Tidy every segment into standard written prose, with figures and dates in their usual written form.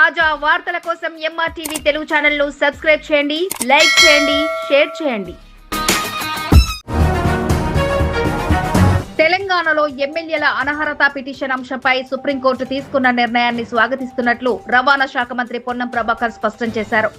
తాజా వార్తల కోసం ఎంఆర్టీవీ తెలుగు ఛానల్ ను సబ్స్క్రైబ్ చేయండి, లైక్ చేయండి, షేర్ చేయండి. తెలంగాణలో ఎమ్మెల్యేల అనర్హత పిటిషన్ అంశంపై సుప్రీంకోర్టు తీసుకున్న నిర్ణయాన్ని స్వాగతిస్తున్నట్లు రవాణా శాఖ మంత్రి పొన్నం ప్రభాకర్ స్పష్టం చేశారు.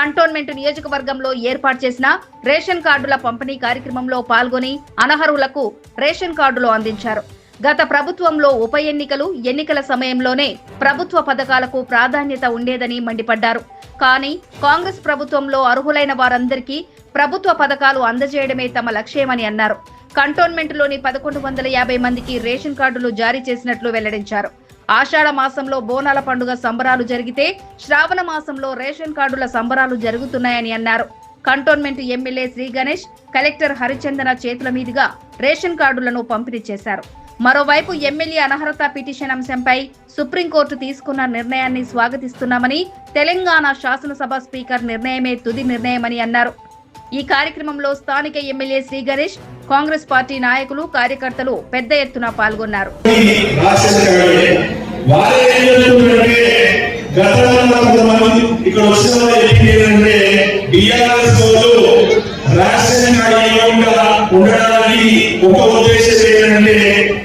కంటోన్మెంట్ నియోజకవర్గంలో ఏర్పాటు చేసిన రేషన్ కార్డుల పంపిణీ కార్యక్రమంలో పాల్గొని అనర్హులకు రేషన్ కార్డులు అందించారు. గత ప్రభుత్వంలో ఉప ఎన్నికల సమయంలోనే ప్రభుత్వ పథకాలకు ప్రాధాన్యత ఉండేదని మండిపడ్డారు. కానీ కాంగ్రెస్ ప్రభుత్వంలో అర్హులైన వారందరికీ ప్రభుత్వ పథకాలు అందజేయడమే తమ లక్ష్యమని అన్నారు. కంటోన్మెంట్లోని 1150 మందికి రేషన్ కార్డులు జారీ చేసినట్లు వెల్లడించారు. ఆషాఢ మాసంలో బోనాల పండుగ సంబరాలు జరిగితే శ్రావణ మాసంలో రేషన్ కార్డుల సంబరాలు జరుగుతున్నాయని అన్నారు. Cantonment MLA Shri Ganesh, collector Harichandana చేతుల మీదుగా రేషన్ కార్డులను పంపిణీ చేశారు. మరోవైపు ఎమ్మెల్యే అనర్హత పిటిషన్ అంశంపై సుప్రీంకోర్టు తీసుకున్న నిర్ణయాన్ని స్వాగతిస్తున్నామని, తెలంగాణ శాసనసభ స్పీకర్ నిర్ణయమే తుది నిర్ణయమని అన్నారు. ఈ కార్యక్రమంలో స్థానిక ఎమ్మెల్యే శ్రీ గణేష్, కాంగ్రెస్ పార్టీ నాయకులు, కార్యకర్తలు పెద్ద ఎత్తున పాల్గొన్నారు.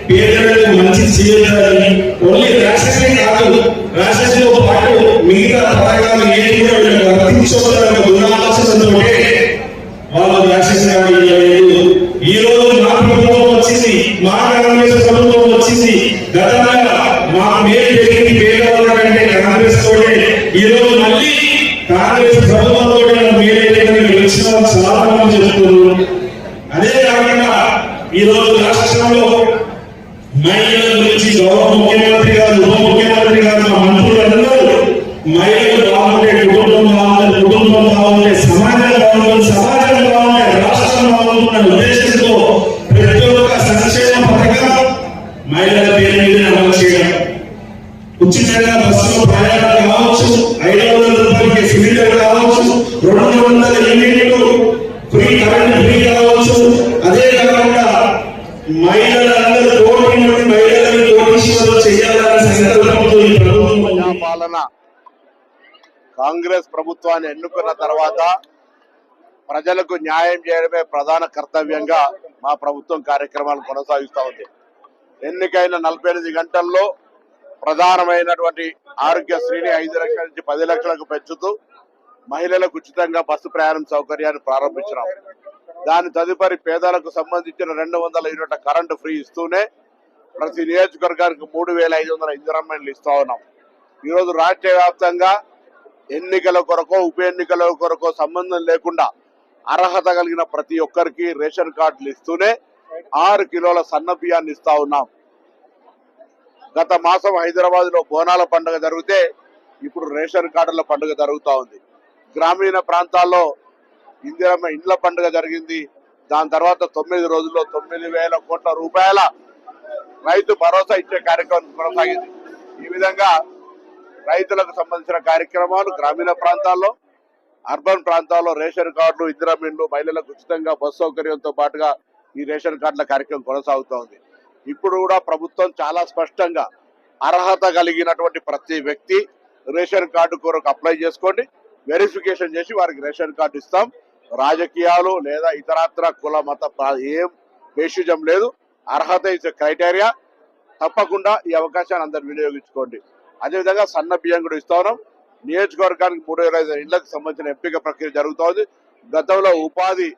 పేదలకు మంచి చేయాలని ఓన్లీ రేషన్ కాదు, రేషన్తో పాటు మిగతా పథకాలు ఏది కూడా వీళ్ళకి వర్తించుకోవాలనే దురాలోచనతో వాళ్ళు రేషన్ కార్డు ఇవ్వలేదు. ఈ రోజు మా ప్రభుత్వం వచ్చింది, మా కాంగ్రెస్ ప్రభుత్వం వచ్చింది. గతంలో మా మేలు జరిగింది పేదవాళ్ళ కంటే కాంగ్రెస్ తోటే. ఈ రోజు మళ్ళీ కాంగ్రెస్ ప్రభుత్వంతో మేలు గెలిచిన వాళ్ళు చాలా మంది చెప్తున్నారు. అదే కాకుండా ఈ రోజు రాష్ట్రంలో మహిళల గురించి గౌరవ ముఖ్యమంత్రి గారు, ఉప ముఖ్యమంత్రి గారు, మా మంత్రులందరూ మహిళలు బాగుంటే కుటుంబం బాగుంటుంది, కుటుంబం బాగుంటే సమాజం బాగుంటుంది, సమాజం బాగుంటే రాష్ట్రం బాగుంటున్న ఉద్దేశంతో ప్రతి ఒక్క సంక్షేమ పథకం మహిళల పేరు మీద అమలు చేయడం. ఉచితంగా బస్సులో ప్రయాణాలు కావచ్చు, 500 రూపాయలకి సిలిండర్ కావచ్చు, 200 యూనిట్లు ఫ్రీ కరెంట్ ఫ్రీ కావచ్చు. అదే కాకుండా మహిళలందరూ పాలన కాంగ్రెస్ ప్రభుత్వాన్ని ఎన్నుకున్న తర్వాత ప్రజలకు న్యాయం చేయడమే ప్రధాన కర్తవ్యంగా మా ప్రభుత్వం కార్యక్రమాలు కొనసాగిస్తూ ఉంది. ఎన్నికైన 48 గంటల్లో ప్రధానమైనటువంటి ఆరోగ్యశ్రీని 5 లక్షల నుంచి 10 లక్షలకు పెంచుతూ మహిళలకు ఉచితంగా బస్సు ప్రయాణం సౌకర్యాన్ని ప్రారంభించినాం. దాని తదుపరి పేదలకు సంబంధించిన 200 యూనిట్ల కరెంటు ఫ్రీ ఇస్తూనే ప్రతి నియోజకవర్గానికి 3500 ఇందిరమ్మలు ఇస్తా ఉన్నాం. ఈరోజు రాష్ట్ర వ్యాప్తంగా ఎన్నికల కొరకో ఉప ఎన్నికల కొరకో సంబంధం లేకుండా అర్హత కలిగిన ప్రతి ఒక్కరికి రేషన్ కార్డులు ఇస్తూనే 6 కిలోల సన్న బియ్యాన్ని ఇస్తా ఉన్నాం. గత మాసం హైదరాబాద్ లో బోనాల పండుగ జరిగితే ఇప్పుడు రేషన్ కార్డుల పండుగ జరుగుతూ ఉంది. గ్రామీణ ప్రాంతాల్లో ఇందిరమ్మ ఇండ్ల పండుగ జరిగింది. దాని తర్వాత 9 రోజుల్లో 9,000 కోట్ల రూపాయల రైతు భరోసా ఇచ్చే కార్యక్రమం కొనసాగింది. ఈ విధంగా రైతులకు సంబంధించిన కార్యక్రమాలు గ్రామీణ ప్రాంతాల్లో, అర్బన్ ప్రాంతాల్లో రేషన్ కార్డులు, ఇందిరమ్మ ఇండ్లు, మహిళలకు ఉచితంగా బస్సు సౌకర్యంతో పాటుగా ఈ రేషన్ కార్డుల కార్యక్రమం కొనసాగుతూ ఉంది. ఇప్పుడు కూడా ప్రభుత్వం చాలా స్పష్టంగా అర్హత కలిగినటువంటి ప్రతి వ్యక్తి రేషన్ కార్డు కొరకు అప్లై చేసుకోండి, వెరిఫికేషన్ చేసి వారికి రేషన్ కార్డు ఇస్తాం. రాజకీయాలు లేదా ఇతరత్ర కుల మత ఏం బేషిజం లేదు. అర్హత ఇచ్చే క్రైటీరియా. తప్పకుండా ఈ అవకాశాన్ని అందరు వినియోగించుకోండి. అదేవిధంగా సన్న బియ్యం కూడా ఇస్తా ఉన్నాం. నియోజకవర్గానికి 325 ఇళ్లకు సంబంధించిన ఎంపిక ప్రక్రియ జరుగుతోంది. గతంలో ఉపాధి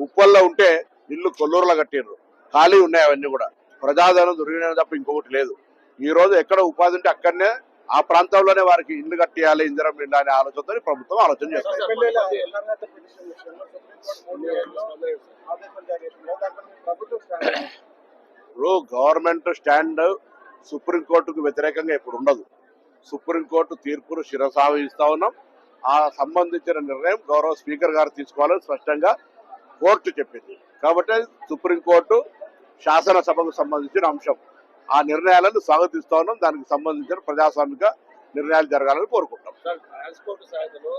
ఉప్పల్లో ఉంటే ఇల్లు కొల్లూరులో కట్టిండ్రు, ఖాళీ ఉన్నాయి. అవన్నీ కూడా ప్రజాధనం దొరికిన తప్ప ఇంకొకటి లేదు. ఈ రోజు ఎక్కడ ఉపాధి ఉంటే అక్కడనే ఆ ప్రాంతంలోనే వారికి ఇల్లు కట్టియాలి, ఇందిరమ్మ ఇల్లు అనే ఆలోచనతో ప్రభుత్వం ఆలోచన చేస్తుంది. ఇప్పుడు గవర్నమెంట్ స్టాండ్ సుప్రీంకోర్టుకు వ్యతిరేకంగా ఇప్పుడు ఉండదు. సుప్రీంకోర్టు తీర్పును శిరసావహిస్తా ఉన్నాం. ఆ సంబంధించిన నిర్ణయం గౌరవ స్పీకర్ గారు తీసుకోవాలని స్పష్టంగా కోర్టు చెప్పింది. కాబట్టి సుప్రీంకోర్టు శాసనసభకు సంబంధించిన అంశం. ఆ నిర్ణయాలను స్వాగతిస్తా ఉన్నాం. దానికి సంబంధించిన ప్రజాస్వామిక నిర్ణయాలు జరగాలని కోరుకుంటాం. ట్రాన్స్పోర్ట్ శాఖలో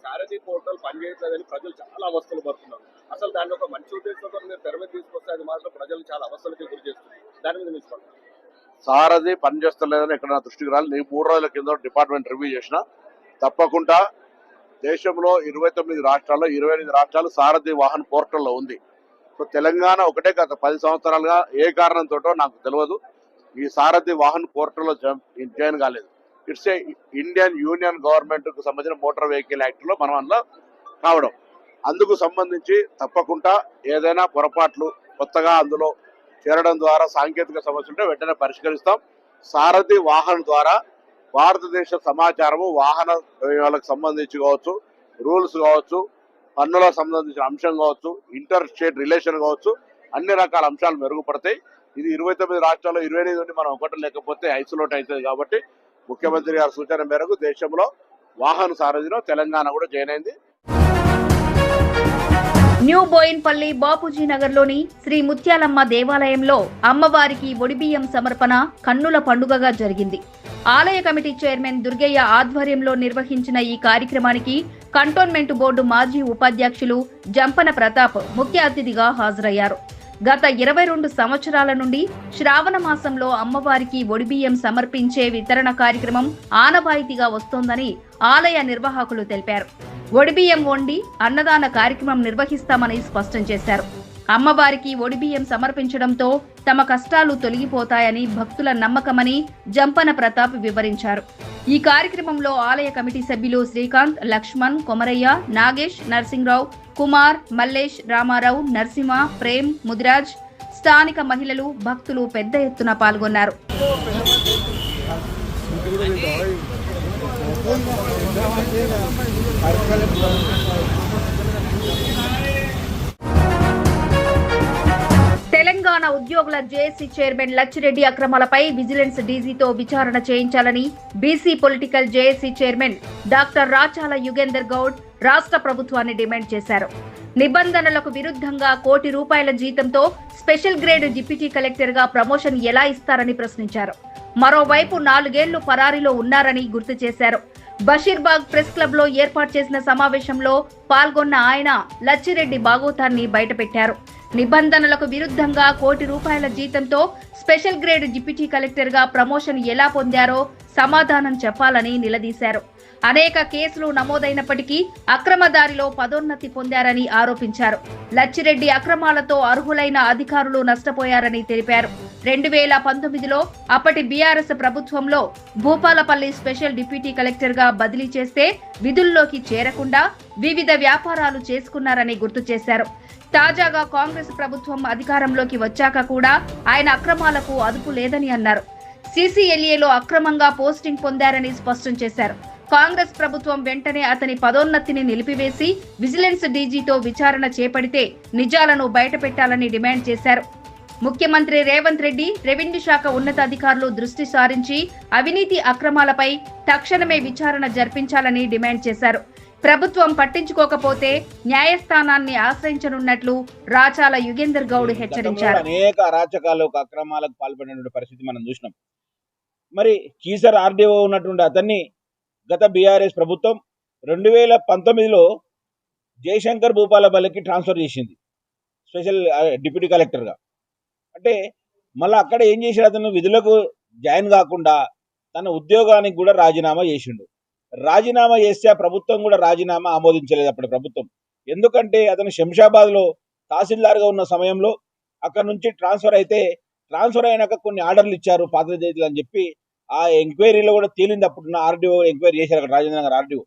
సారథి పోర్టల్ పనిచేయట్లేదని ప్రజలు చాలా అవస్థలు పడుతున్నారు. అసలు దాన్ని ఒక మంచి ఉద్దేశంతో మీరు తెర మీద తీసుకొస్తే అది మాత్రం ప్రజలు చాలా అవస్థలకి గురి చేస్తుంది. దాని మీద తీసుకోండి. సారథి పనిచేస్తలేదని ఎక్కడ నా దృష్టికి రాలి. నేను 3 రోజుల కింద డిపార్ట్మెంట్ రివ్యూ చేసిన. తప్పకుండా దేశంలో 29 రాష్ట్రాల్లో 28 రాష్ట్రాలు సారథి వాహన్ పోర్టల్లో ఉంది. సో తెలంగాణ ఒకటే గత 10 సంవత్సరాలుగా ఏ కారణంతోటో నాకు తెలియదు ఈ సారథి వాహన్ పోర్టల్లో జాయిన్ కాలేదు. It's a Indian union government కు సంబంధించిన మోటార్ వెహికల్ యాక్ట్ లో మనం అందులో కావడం. అందుకు సంబంధించి తప్పకుండా ఏదైనా పొరపాట్లు కొత్తగా అందులో చేరడం ద్వారా సాంకేతిక సమస్య ఉంటే వెంటనే పరిష్కరిస్తాం. సారథి వాహన్ ద్వారా భారతదేశ సమాచారము వాహన వాళ్ళకి సంబంధించి కావచ్చు, రూల్స్ కావచ్చు, పన్నులకు సంబంధించిన అంశం కావచ్చు, ఇంటర్ స్టేట్ రిలేషన్ కావచ్చు, అన్ని రకాల అంశాలు మెరుగుపడతాయి. ఇది 29 రాష్ట్రాల్లో 28 నుండి మనం ఒకటి లేకపోతే ఐసోలేట్ అవుతుంది. కాబట్టి ముఖ్యమంత్రి గారి సూచన మేరకు దేశంలో వాహన సారథిలో తెలంగాణ కూడా జాయిన్ అయింది. న్యూ బోయిన్పల్లి బాపూజీ నగర్లోని శ్రీ ముత్యాలమ్మ దేవాలయంలో అమ్మవారికి ఒడిబియ్యం సమర్పణ కన్నుల పండుగగా జరిగింది. ఆలయ కమిటీ చైర్మన్ దుర్గయ్య ఆధ్వర్యంలో నిర్వహించిన ఈ కార్యక్రమానికి కంటోన్మెంట్ బోర్డు మాజీ ఉపాధ్యక్షులు జంపన ప్రతాప్ ముఖ్య అతిథిగా హాజరయ్యారు. గత 22 సంవత్సరాల నుండి శ్రావణ మాసంలో అమ్మవారికి ఒడిబియ్యం సమర్పించే వితరణ కార్యక్రమం ఆనవాయితీగా వస్తోందని ఆలయ నిర్వాహకులు తెలిపారు. ఒడిబియ్యం వండి అన్నదాన కార్యక్రమం నిర్వహిస్తామని స్పష్టం చేశారు. అమ్మవారికి ఒడిబియ్యం సమర్పించడంతో తమ కష్టాలు తొలగిపోతాయని భక్తుల నమ్మకమని జంపన ప్రతాప్ వివరించారు. ఈ కార్యక్రమంలో ఆలయ కమిటీ సభ్యులు శ్రీకాంత్, లక్ష్మణ్, కొమరయ్య, నాగేష్, నర్సింగ్రావు, కుమార్, మల్లేష్, రామారావు, నరసింహ, ప్రేమ్, ముదిరాజ్, స్థానిక మహిళలు, భక్తులు పెద్ద ఎత్తున పాల్గొన్నారు. తెలంగాణ ఉద్యోగుల జేఏసీ చైర్మన్ లచ్చిరెడ్డి అక్రమాలపై విజిలెన్స్ డీజీతో విచారణ చేయించాలని BC political JAC chairman doctor Rachala Yugender Goud రాష్ట్ర ప్రభుత్వాన్ని డిమాండ్ చేశారు. నిబంధనలకు విరుద్ధంగా ₹1 కోటి జీతంతో స్పెషల్ గ్రేడ్ డిప్యూటీ కలెక్టర్ గా ప్రమోషన్ ఎలా ఇస్తారని ప్రశ్నించారు. మరోవైపు 4 ఏళ్లు పరారీలో ఉన్నారని గుర్తు చేశారు. బషీర్బాగ్ ప్రెస్ క్లబ్ లో ఏర్పాటు చేసిన సమావేశంలో పాల్గొన్న ఆయన లచ్చిరెడ్డి బాగోతాన్ని బయటపెట్టారు. నిబంధనలకు విరుద్ధంగా ₹1 కోటి జీతంతో స్పెషల్ గ్రేడ్ డిప్యూటీ కలెక్టర్ గా ప్రమోషన్ ఎలా పొందారో సమాధానం చెప్పాలని నిలదీశారు. అనేక కేసులు నమోదైనప్పటికీ అక్రమదారిలో పదోన్నతి పొందారని ఆరోపించారు. లచ్చిరెడ్డి అక్రమాలతో అర్హులైన అధికారులు నష్టపోయారని తెలిపారు. 2019లో అప్పటి బీఆర్ఎస్ ప్రభుత్వంలో భూపాలపల్లి స్పెషల్ డిప్యూటీ కలెక్టర్ గా బదిలీ చేస్తే విధుల్లోకి చేరకుండా వివిధ వ్యాపారాలు చేసుకున్నారని గుర్తు చేశారు. తాజాగా కాంగ్రెస్ ప్రభుత్వం అధికారంలోకి వచ్చాక కూడా ఆయన అక్రమాలకు అదుపు లేదని అన్నారు. సీసీఎల్ఏలో అక్రమంగా పోస్టింగ్ పొందారని స్పష్టం చేశారు. కాంగ్రెస్ ప్రభుత్వం వెంటనే అతని పదోన్నతిని నిలిపివేసి విజిలెన్స్ డీజీతో విచారణ చేపడితే నిజాలను బయటపెట్టాలని డిమాండ్ చేశారు. ముఖ్యమంత్రి రేవంత్ రెడ్డి, రెవెన్యూ శాఖ ఉన్నతాధికారులు దృష్టి సారించి అవినీతి అక్రమాలపై తక్షణమే విచారణ జరిపించాలని డిమాండ్ చేశారు. ప్రభుత్వం పట్టించుకోకపోతే న్యాయస్థానాన్ని ఆశ్రయించనున్నట్లు రాచాల యుగేందర్ గౌడ్ హెచ్చరించారు. అనేక అరాచకాలకు అక్రమాలకు పాల్పడిన పరిస్థితి మనం చూసినాం. మరి కీసర్ ఆర్డీఓ ఉన్నటువంటి అతన్ని గత బీఆర్ఎస్ ప్రభుత్వం 2019లో జయశంకర్ భూపాలపల్లికి ట్రాన్స్ఫర్ చేసింది స్పెషల్ డిప్యూటీ కలెక్టర్గా. అంటే మళ్ళీ అక్కడ ఏం చేశాడు, అతను విధులకు జాయిన్ కాకుండా తన ఉద్యోగానికి కూడా రాజీనామా చేసిండు. రాజీనామా చేస్తే ఆ ప్రభుత్వం కూడా రాజీనామా ఆమోదించలేదు అప్పటి ప్రభుత్వం. ఎందుకంటే అతను శంషాబాద్లో తహసీల్దార్గా ఉన్న సమయంలో అక్కడ నుంచి ట్రాన్స్ఫర్ అయినాక కొన్ని ఆర్డర్లు ఇచ్చారు పాత చేతులు అని చెప్పి ఆ ఎంక్వైరీలో కూడా తేలింది. అప్పుడున్న ఆర్డీఓ ఎంక్వైరీ చేశారు అక్కడ రాజేంద్ర నగర్ ఆర్డీఓ.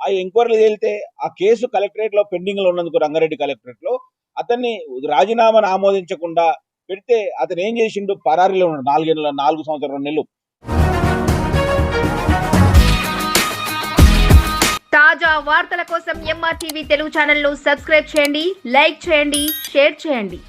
ఆ ఎంక్వైరీలు తేలితే ఆ కేసు కలెక్టరేట్లో పెండింగ్లో ఉన్నందుకు రంగారెడ్డి కలెక్టరేట్లో అతన్ని రాజీనామాను ఆమోదించకుండా పెడితే అతను ఏం చేసిండు, పరారీలో ఉన్నాడు 4 సంవత్సరాలు 2 నెలలు. తాజా వార్తల కోసం MRTV తెలుగు ఛానల్ ను సబ్స్క్రైబ్ చేయండి, లైక్ చేయండి, షేర్ చేయండి.